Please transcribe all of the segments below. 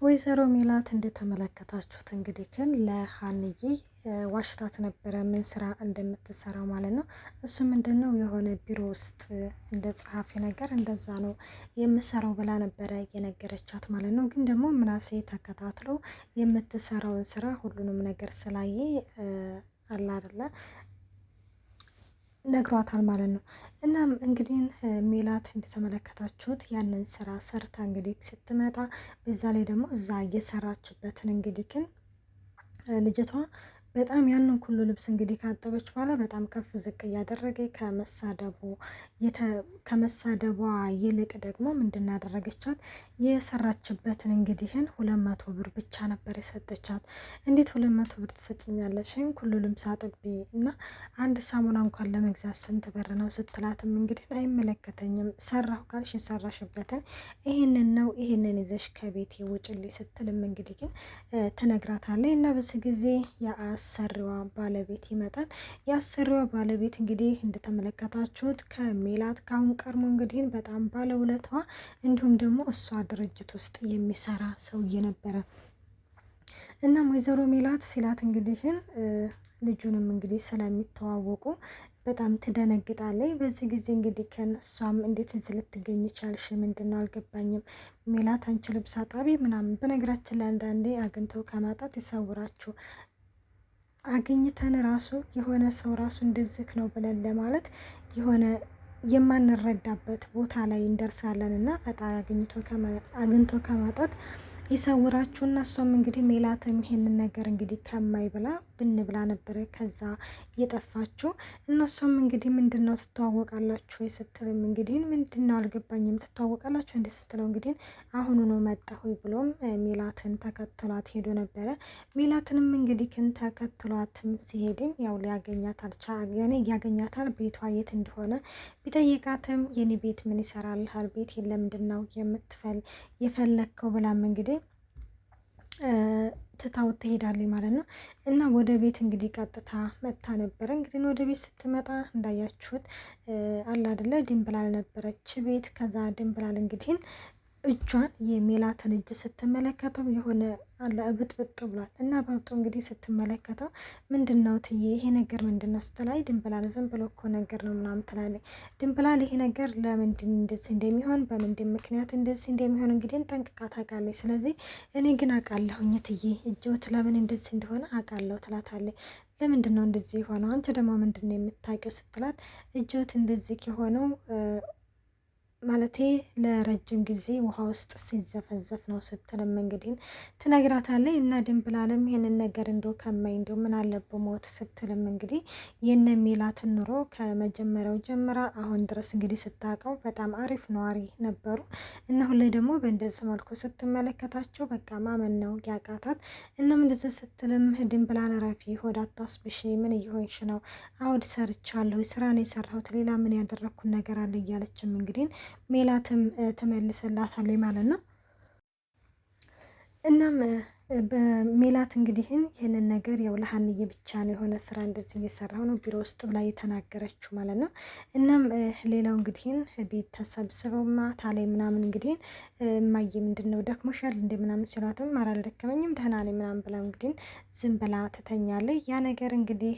ወይዘሮ ሜላት እንደተመለከታችሁት እንግዲህ ግን ለሀንዬ ዋሽታት ነበረ ምን ስራ እንደምትሰራ ማለት ነው። እሱ ምንድነው የሆነ ቢሮ ውስጥ እንደ ጸሐፊ ነገር እንደዛ ነው የምሰራው ብላ ነበረ የነገረቻት ማለት ነው። ግን ደግሞ ምናሴ ተከታትሎ የምትሰራውን ስራ ሁሉንም ነገር ስላየ አላ አይደለ ነግሯታል ማለት ነው። እናም እንግዲህ ሜላት እንደተመለከታችሁት ያንን ስራ ሰርታ እንግዲህ ስትመጣ በዛ ላይ ደግሞ እዛ እየሰራችበትን እንግዲህ ግን ልጅቷ በጣም ያንን ሁሉ ልብስ እንግዲህ ካጠበች በኋላ በጣም ከፍ ዝቅ እያደረገ ከመሳደቧ ይልቅ ደግሞ ምንድን ያደረገቻት የሰራችበትን እንግዲህን 200 ብር ብቻ ነበር የሰጠቻት። እንዴት 200 ብር ትሰጭኛለሽ? ሁሉ ልብስ አጥቤ እና አንድ ሳሙና እንኳን ለመግዛት ስንት ብር ነው ስትላትም እንግዲህ አይመለከተኝም፣ ሰራሁ ካልሽ የሰራሽበትን ይሄንን ነው ይሄንን ይዘሽ ከቤት ውጭልኝ ስትልም እንግዲህ ግን ትነግራታለች። እና በዚህ ጊዜ የአሰሪዋ ባለቤት ይመጣል። የአሰሪዋ ባለቤት እንግዲህ እንደተመለከታችሁት ከሜላት ካሁን ቀርሞ እንግዲህ በጣም ባለውለታዋ እንዲሁም ደግሞ እሷ ድርጅት ውስጥ የሚሰራ ሰውዬ ነበረ። እናም ወይዘሮ ሜላት ሲላት እንግዲህን ልጁንም እንግዲህ ስለሚተዋወቁ በጣም ትደነግጣለች። በዚህ ጊዜ እንግዲህ ከነሷም እንዴት እዚህ ልትገኝ ቻልሽ? ምንድነው አልገባኝም። ሜላት አንቺ ልብስ አጣቢ ምናምን። በነገራችን ላይ አንዳንዴ አግኝቶ ከማጣት ይሰውራችሁ። አግኝተን ራሱ የሆነ ሰው ራሱ እንደዚህ ነው ብለን ለማለት የሆነ የማንረዳበት ቦታ ላይ እንደርሳለን እና ፈጣሪ አግኝቶ ከማጣት ይሰውራችሁና እሷም እንግዲህ ሜላትም ይሄንን ነገር እንግዲህ ከማይ ብላ ብን ብላ ነበረ ከዛ የጠፋችሁ። እነሷም እንግዲህ ምንድነው ትተዋወቃላችሁ ስትልም እንግዲህ ምንድነው አልገባኝም፣ ትተዋወቃላችሁ እንደ ስትለው እንግዲህ አሁኑ ነው መጣሁ ብሎም ሜላትን ተከትሏት ሄዶ ነበረ። ሜላትንም እንግዲህ ተከትሏትም ሲሄድም ያው ሊያገኛት አልቻለም። ያገኛታል ቤቷ የት እንደሆነ ቢጠይቃትም የኔ ቤት ምን ይሰራልሃል? ቤት ለምንድነው የፈለግከው ብላም እንግዲህ ትታው ትሄዳለች ማለት ነው። እና ወደ ቤት እንግዲህ ቀጥታ መጥታ ነበረ። እንግዲህ ወደ ቤት ስትመጣ እንዳያችሁት አላ አይደለ ድንብላል ነበረች ቤት። ከዛ ድንብላል እንግዲህ እጇን የሜላትን እጅ ስትመለከተው የሆነ አለ እብጥብጥ ብሏል። እና በብጡ እንግዲህ ስትመለከተው ምንድነው ትዬ ይሄ ነገር ምንድነው ስትላይ ድንብላል ዝም ብሎ እኮ ነገር ነው ምናምን ትላለች። ድንብላል ይሄ ነገር ለምንድን እንደዚህ እንደሚሆን በምንድን ምክንያት እንደዚህ እንደሚሆን እንግዲህ ጠንቅቃ ታውቃለች። ስለዚህ እኔ ግን አውቃለሁኝ ትዬ እጆት ለምን እንደዚህ እንደሆነ አውቃለሁ ትላታለች። ለምንድን ነው እንደዚህ የሆነው? አንቺ ደግሞ ምንድነው የምታውቂው ስትላት እጆት እንደዚህ የሆነው ማለቴ ለረጅም ጊዜ ውሃ ውስጥ ሲዘፈዘፍ ነው ስትልም እንግዲህ ትነግራታለች። እና ድንብላልም ይሄንን ነገር እንደው ከማይ እንደው ምን አለብህ ሞት ስትልም እንግዲህ የነ ሜላትን ኑሮ ከመጀመሪያው ጀምራ አሁን ድረስ እንግዲህ ስታውቀው በጣም አሪፍ ነዋሪ ነበሩ። እና ሁሌ ደግሞ በእንደዚህ መልኩ ስትመለከታቸው በቃ ማመን ነው ያቃታት። እናም እንደዚህ ስትልም ድንብላል ረፊ ሆድ አታስብሽ፣ ምን እየሆንሽ ነው? አውድ ሰርቻለሁ፣ ስራ ነው የሰራሁት፣ ሌላ ምን ያደረኩት ነገር አለ እያለችም እንግዲህ ሜላትም ትመልስላታለች ማለት ነው። እናም በሜላት እንግዲህ ይህንን ነገር ያው ለሀንዬ ብቻ ነው የሆነ ስራ እንደዚህ እየሰራሁ ነው ቢሮ ውስጥ ብላ የተናገረችው ማለት ነው። እናም ሌላው እንግዲህ ቤት ተሰብስበው ማታ ላይ ምናምን እንግዲህ እማዬ ምንድን ነው ደክሞሻል እንደ ምናምን ሲሏትም ኧረ አልደከመኝም ደህና ነኝ ምናምን ብላ እንግዲህ ዝም ብላ ትተኛለች። ያ ነገር እንግዲህ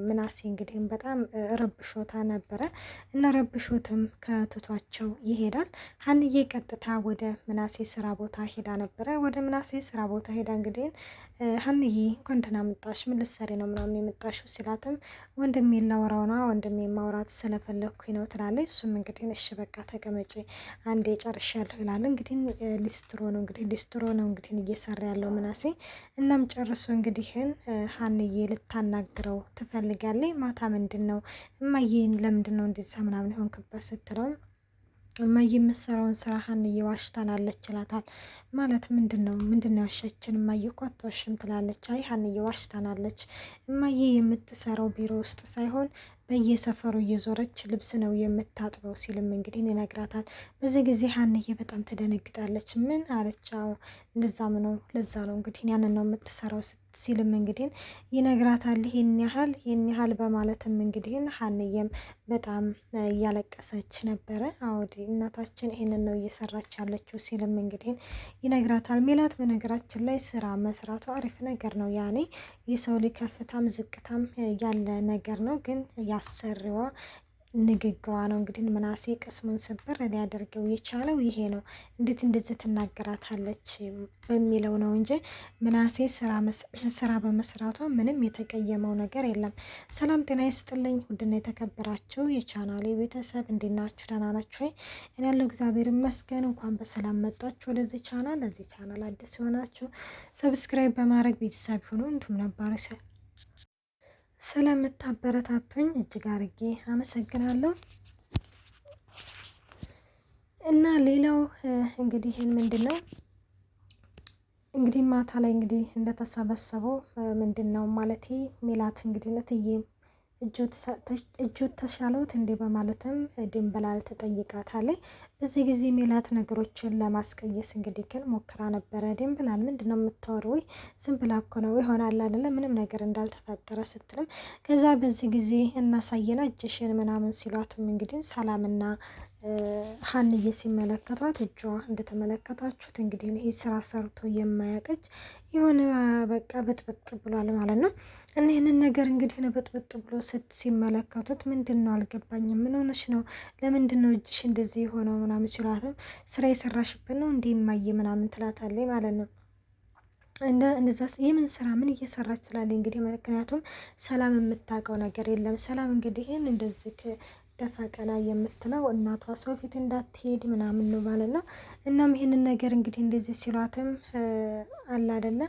ምናሴ እንግዲህ በጣም ረብሾታ ነበረ እና ረብሾትም ከትቷቸው ይሄዳል። ሀንዬ ቀጥታ ወደ ምናሴ ስራ ቦታ ሄዳ ነበረ። ወደ ምናሴ ስራ ቦታ ሄዳ እንግዲህ ሀንዬ እንኳን ደህና መጣሽ፣ ምን ልትሰሪ ነው ምናምን የመጣሽው ሲላትም ወንድሜ ላወራው ነው ወንድሜ ማውራት ስለፈለግኩኝ ነው ትላለች። እሱም እንግዲህ እሺ በቃ ተቀመጪ አንዴ ጨርሻለሁ ይላል። እንግዲህ ሊስትሮ ነው እንግዲህ እየሰራ ያለው ምናሴ። እናም ጨርሶ እንግዲህ ሀንዬ ልታናግረው ትፈልጋለች። ማታ ምንድን ነው እማዬን ለምንድን ነው እንደዛ ምናምን የሆንክበት ስትለው እማዬ የምትሰራውን ስራ ሀንዬ ዋሽታናለች ይላታል። ማለት ምንድን ነው ያሸችን? እማዬ እኮ አትዋሽም ትላለች። አይ ሀንዬ ዋሽታናለች፣ እማዬ የምትሰራው ቢሮ ውስጥ ሳይሆን በየሰፈሩ እየዞረች ልብስ ነው የምታጥበው ሲልም እንግዲህ ይነግራታል። በዚህ ጊዜ ሀንዬ በጣም ትደነግጣለች። ምን አለቻው? እንደዛም ነው ለዛ ነው እንግዲህ ያንን ነው የምትሰራው ሲልም እንግዲህ ይነግራታል። ይህን ያህል በማለትም እንግዲህ ሀንዬም በጣም እያለቀሰች ነበረ። አውዲ እናታችን ይህንን ነው እየሰራች ያለችው ሲልም እንግዲህ ይነግራታል። ሜላት በነገራችን ላይ ስራ መስራቱ አሪፍ ነገር ነው። ያኔ የሰው ልጅ ከፍታም ዝቅታም ያለ ነገር ነው። ግን ያሰሪዋ ንግግሯ ነው እንግዲህ ምናሴ ቅስሙን ስብር ሊያደርገው የቻለው ይሄ ነው። እንዴት እንደዚህ ትናገራታለች በሚለው ነው እንጂ ምናሴ ስራ በመስራቷ ምንም የተቀየመው ነገር የለም። ሰላም ጤና ይስጥልኝ ውድና የተከበራችሁ የቻናሌ ቤተሰብ እንዴት ናችሁ? ደህና ናችሁ ወይ? እኔ ያለው እግዚአብሔር ይመስገን። እንኳን በሰላም መጣችሁ ወደዚህ ቻናል። ለዚህ ቻናል አዲስ ሲሆናችሁ ሰብስክራይብ በማድረግ ቤተሰብ ይሁኑ። እንዲሁም ነባሪ ስለምታበረታቱኝ እጅግ አርጌ አመሰግናለሁ። እና ሌላው እንግዲህ ምንድን ነው እንግዲህ ማታ ላይ እንግዲህ እንደተሰበሰበው ምንድን ነው ማለት ሜላት እንግዲህ ለትዬ እጆት ተሻለውት እንዴ በማለትም ድንብላል ትጠይቃታለች። በዚህ ጊዜ ሜላት ነገሮችን ለማስቀየስ እንግዲህ ግን ሞክራ ነበረ። ድንብላል ምንድነው የምታወሪው? ወይ ዝም ብላ እኮ ነው ይሆናል አይደለ ምንም ነገር እንዳልተፈጠረ ስትልም ከዛ በዚህ ጊዜ እናሳየና እጅሽን ምናምን ሲሏትም እንግዲህ ሰላምና ሀንዬ ሲመለከቷት እጇ እንደተመለከታችሁት እንግዲህ ይሄ ስራ ሰርቶ የማያቀች የሆነ በቃ በጥብጥ ብሏል ማለት ነው። እና ይህንን ነገር እንግዲህ በጥብጥ ብሎ ሲመለከቱት ምንድን ነው አልገባኝም፣ ምን ሆነሽ ነው? ለምንድን ነው እጅሽ እንደዚህ የሆነው ምናምን ሲሏትም ስራ የሰራሽበት ነው እንዲህ ማየ ምናምን ትላታለች ማለት ነው። እንደዛ የምን ስራ ምን እየሰራች ትላለች እንግዲህ ምክንያቱም ሰላም የምታውቀው ነገር የለም። ሰላም እንግዲህ ይህን እንደዚህ ደፋ ቀና የምትለው እናቷ ሰው ፊት እንዳትሄድ ምናምን ነው ማለት ነው። እናም ይህንን ነገር እንግዲህ እንደዚህ ሲሏትም አላ አይደለ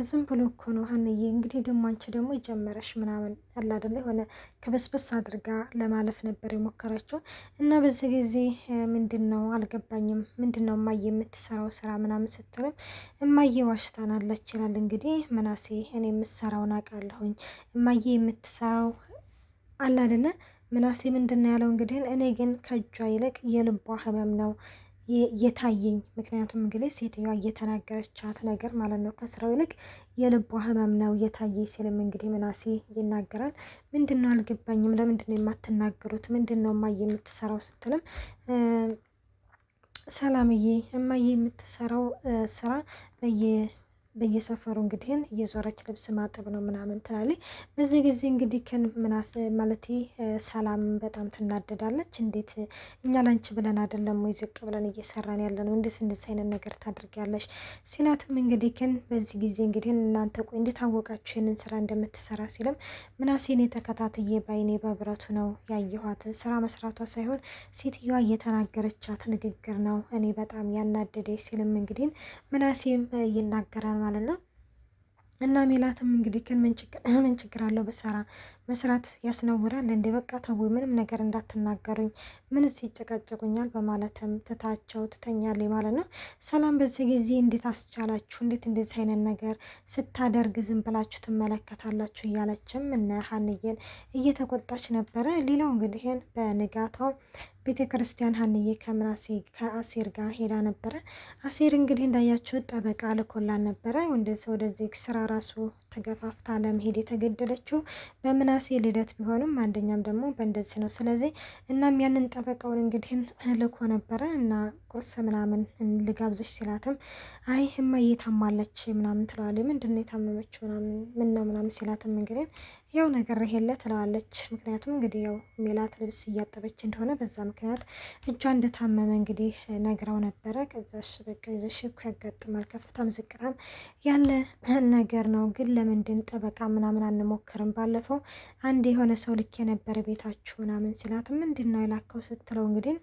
ዝም ብሎ እኮ ነው ሀንዬ እንግዲህ ደግሞ አንቺ ደግሞ ጀመረሽ ምናምን አላ አይደለ የሆነ ክበስበስ አድርጋ ለማለፍ ነበር የሞከረችው። እና በዚህ ጊዜ ምንድን ነው አልገባኝም፣ ምንድን ነው እማዬ የምትሰራው ስራ ምናምን ስትልም እማዬ ዋሽታናለች ይላል እንግዲህ ምናሴ። እኔ የምትሰራውን አውቃለሁኝ እማዬ የምትሰራው አላ አይደለ ምናሴ ምንድን ነው ያለው እንግዲህ እኔ ግን ከእጇ ይልቅ የልቧ ህመም ነው የታየኝ። ምክንያቱም እንግዲህ ሴትዮዋ እየተናገረቻት ነገር ማለት ነው ከስራው ይልቅ የልቧ ህመም ነው የታየኝ ሲልም እንግዲህ ምናሴ ይናገራል። ምንድን ነው አልገባኝም፣ ለምንድን ነው የማትናገሩት? ምንድን ነው እማዬ የምትሰራው ስትልም ሰላምዬ እማዬ የምትሰራው ስራ በየሰፈሩ እንግዲህ እየዞረች ልብስ ማጠብ ነው ምናምን ትላለች። በዚህ ጊዜ እንግዲህ ምናስ ማለት ሰላም በጣም ትናደዳለች። እንዴት እኛ ላንቺ ብለን አይደለም ወይ ዝቅ ብለን እየሰራን ያለ ነው? እንዴት እንደዚህ አይነት ነገር ታድርጊያለሽ? ሲላትም እንግዲህ በዚህ ጊዜ እንግዲህ እናንተ ቆይ እንዴት አወቃችሁ ይህንን ስራ እንደምትሰራ ሲልም ምናሴን የተከታትዬ ባይኔ በብረቱ ነው ያየኋት። ስራ መስራቷ ሳይሆን ሴትዮዋ እየተናገረቻት ንግግር ነው እኔ በጣም ያናደደ ሲልም እንግዲህ ምናሴም ይናገራል ማለት ነው። እና ሜላትም እንግዲህ ምን ችግር አለው በሰራ መስራት ያስነውራል እንዴ? በቃ ተው ምንም ነገር እንዳትናገሩኝ፣ ምን ይጨቃጨቁኛል በማለትም ትታቸው ትተኛለች ማለት ነው። ሰላም በዚህ ጊዜ እንዴት አስቻላችሁ? እንዴት እንደዚህ አይነት ነገር ስታደርግ ዝም ብላችሁ ትመለከታላችሁ? እያለችም እነ ሀንዬን እየተቆጣች ነበረ። ሌላው እንግዲህ በንጋታው ቤተ ክርስቲያን ሀንዬ ከምናሴ ከአሴር ጋር ሄዳ ነበረ። አሴር እንግዲህ እንዳያችሁት ጠበቃ ልኮላን ነበረ። ወደዚህ ስራ ራሱ ተገፋፍታ ለመሄድ የተገደለችው በምናሴ ልደት ቢሆንም አንደኛም ደግሞ በእንደዚህ ነው። ስለዚህ እናም ያንን ጠበቃውን እንግዲህ ልኮ ነበረ እና ቁርስ ምናምን ልጋብዘሽ ሲላትም አይ እማዬ ታማለች ምናምን ትለዋለች። ምንድን ነው የታመመችው ምናምን ምን ነው ምናምን ሲላትም እንግዲህ ያው ነገር ይሄለ ትለዋለች። ምክንያቱም እንግዲህ ያው ሜላት ልብስ እያጠበች እንደሆነ በዛ ምክንያት እጇ እንደታመመ እንግዲህ ነግራው ነበረ። ከዛሽ በቃ ይዘሽ እኮ ያጋጥማል ከፍታም ዝቅታም ያለ ነገር ነው። ግን ለምንድን ጠበቃ ምናምን አንሞክርም? ባለፈው አንድ የሆነ ሰው ልክ የነበረ ቤታችሁ ምናምን ሲላት ምንድን ነው የላከው ስትለው እንግዲህ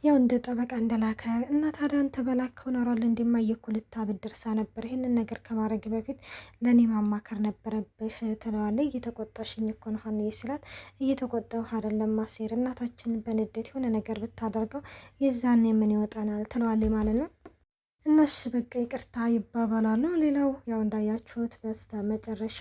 ያው እንደ ጠበቃ እንደላከ እና ታዲያ አንተ በላከው ኖሯል እንደማየኩ ልታብድ ደርሳ ነበር። ይህንን ነገር ከማድረግ በፊት ለእኔ ማማከር ነበረብህ ትለዋለች። እየተቆጣሽኝ እኮ ነው ሀንዬ ሲላት እየተቆጣሁ አይደለም አሴር፣ እናታችን በንዴት የሆነ ነገር ብታደርገው የዛኔ ምን ይወጣናል ትለዋለች ማለት ነው። እነሱ በቃ ይቅርታ ይባባላሉ። ሌላው ያው እንዳያችሁት በስተ መጨረሻ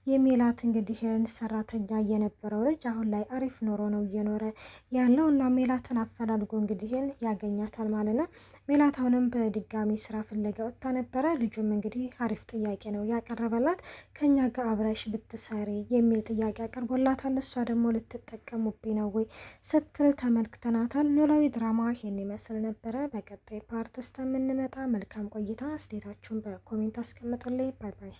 የሜላት እንግዲህ ሰራተኛ የነበረው ልጅ አሁን ላይ አሪፍ ኑሮ ነው እየኖረ ያለው እና ሜላትን አፈላልጎ እንግዲህ ያገኛታል ማለት ነው። ሜላት አሁንም በድጋሚ ስራ ፍለጋ ወጥታ ነበረ። ልጁም እንግዲህ አሪፍ ጥያቄ ነው ያቀረበላት፣ ከኛ ጋር አብረሽ ብትሰሪ የሚል ጥያቄ አቅርቦላታል። እሷ ደግሞ ልትጠቀሙብኝ ነው ወይ ስትል ተመልክተናታል። ኖላዊ ድራማ ይሄን ይመስል ነበረ። በቀጣይ ፓርት እስከምንመጣ መልካም ቆይታ። አስተያየታችሁን በኮሜንት አስቀምጡልኝ። ባይ ባይ።